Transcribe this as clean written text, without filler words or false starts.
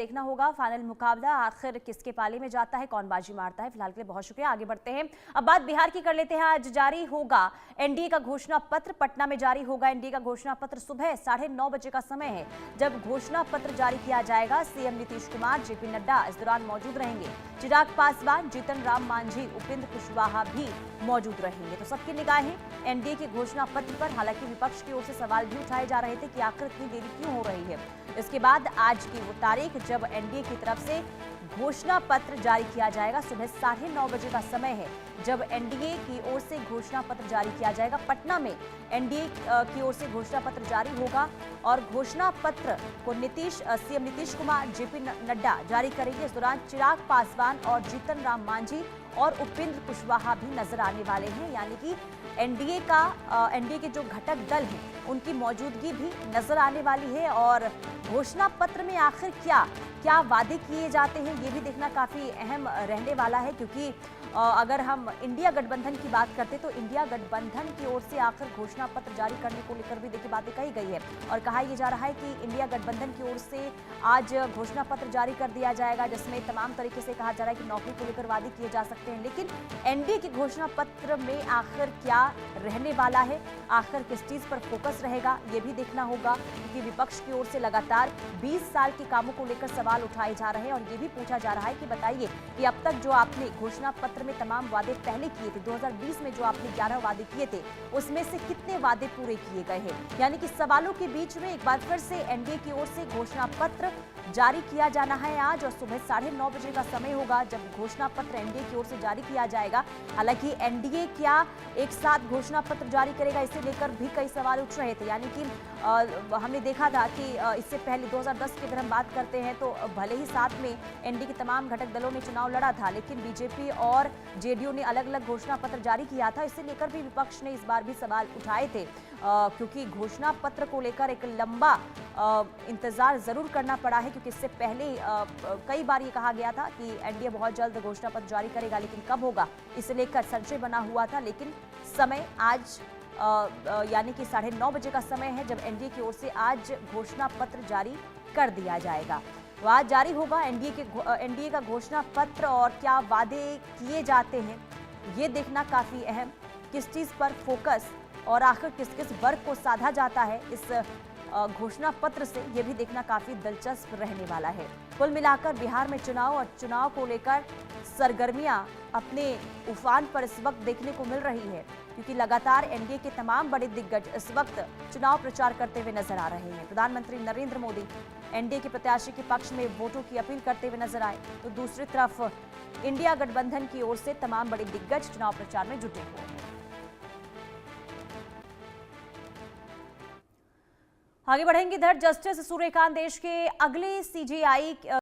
देखना होगा फाइनल मुकाबला आखिर किसके पाले में जाता है, कौन बाजी मारता है। फिलहाल के लिए बहुत शुक्रिया, आगे बढ़ते हैं। अब बात बिहार की कर लेते हैं। आज जारी होगा एनडीए का घोषणा पत्र, पटना में जारी होगा एनडीए का घोषणा पत्र। सुबह 9:30 बजे का समय है जब घोषणा पत्र जारी किया जाएगा। सीएम नीतीश कुमार, जेपी नड्डा इस दौरान मौजूद रहेंगे। चिराग पासवान, जीतन राम मांझी, उपेंद्र कुशवाहा भी मौजूद रहेंगे। तो सबकी निगाहें एनडीए के घोषणा पत्र पर। हालांकि विपक्ष की ओर से सवाल भी उठाए जा रहे थे कि आखिर इतनी देरी क्यों हो रही है। इसके बाद आज की वो तारीख जब एनडीए की तरफ से घोषणा पत्र जारी किया जाएगा। सुबह 9:30 बजे का समय है जब एनडीए की ओर से घोषणा पत्र जारी किया जाएगा। पटना में एनडीए की ओर से घोषणा पत्र जारी होगा और घोषणा पत्र को सीएम नीतीश कुमार, जेपी नड्डा जारी करेंगे। इस दौरान चिराग पासवान और जीतन राम मांझी और उपेंद्र कुशवाहा भी नजर आने वाले हैं। यानी कि एनडीए के जो घटक दल हैं उनकी मौजूदगी भी नजर आने वाली है। और घोषणा पत्र में आखिर क्या वादे किए जाते हैं ये भी देखना काफी अहम रहने वाला है। क्योंकि अगर हम इंडिया गठबंधन की बात करते तो इंडिया गठबंधन की ओर से आखिर घोषणा पत्र जारी करने को लेकर भी देखिए बातें कही गई है। और कहा यह जा रहा है कि इंडिया गठबंधन की ओर से आज घोषणा पत्र जारी कर दिया जाएगा, जिसमें तमाम तरीके से कहा जा रहा है कि नौकरी को लेकर वादे किए जा सकते हैं। लेकिन एनडीए के घोषणा पत्र में आखिर क्या रहने वाला है, आखिर किस चीज पर फोकस रहेगा, ये भी देखना होगा। क्योंकि विपक्ष की ओर से लगातार 20 साल के कामों को लेकर सवाल उठाए जा रहे हैं और ये भी पूछा जा रहा है कि बताइए कि अब तक जो आपने घोषणा पत्र में तमाम वादे पहले किए थे, 2020 में जो आपने 11 वादे किए थे, उसमें से कितने वादे पूरे किए गए हैं। यानी कि सवालों के बीच में एक बार फिर से एनडीए की ओर से घोषणा पत्र जारी किया जाना है आज। और सुबह 9:30 बजे का समय होगा जब घोषणा पत्र एनडीए की ओर से जारी किया जाएगा। हालांकि एनडीए क्या एक साथ घोषणा पत्र जारी करेगा, इसे लेकर भी कई सवाल उठ रहे थे। यानी कि हमने देखा था कि इससे पहले 2010 की अगर हम बात करते हैं तो भले ही साथ में एनडीए के तमाम घटक दलों ने चुनाव लड़ा था, लेकिन बीजेपी और जेडीयू ने अलग अलग घोषणा पत्र जारी किया था। इसे लेकर भी विपक्ष ने इस बार भी सवाल उठाए थे। क्योंकि घोषणा पत्र को लेकर एक लंबा इंतजार जरूर करना पड़ा है। क्योंकि इससे पहले कई बार ये कहा गया था कि एनडीए बहुत जल्द घोषणा पत्र जारी करेगा, लेकिन कब होगा इसे लेकर संशय बना हुआ था। लेकिन समय आज यानी कि 9:30 बजे का समय है जब एनडीए की ओर से आज घोषणा पत्र जारी कर दिया जाएगा। तो आज जारी होगा एनडीए का घोषणा पत्र और क्या वादे किए जाते हैं ये देखना काफी अहम। किस चीज पर फोकस और आखिर किस किस वर्ग को साधा जाता है इस घोषणा पत्र से, यह भी देखना काफी दिलचस्प रहने वाला है। कुल मिलाकर बिहार में चुनाव और चुनाव को लेकर सरगर्मियां अपने उफान पर इस वक्त देखने को मिल रही है। क्योंकि लगातार एनडीए के तमाम बड़े दिग्गज इस वक्त चुनाव प्रचार करते हुए नजर आ रहे हैं। प्रधानमंत्री नरेंद्र मोदी एनडीए के प्रत्याशी के पक्ष में वोटों की अपील करते हुए नजर आए, तो दूसरी तरफ इंडिया गठबंधन की ओर से तमाम बड़े दिग्गज चुनाव प्रचार में जुटे हुए हैं। आगे बढ़ेंगे इधर जस्टिस सूर्यकांत देश के अगले सीजेआई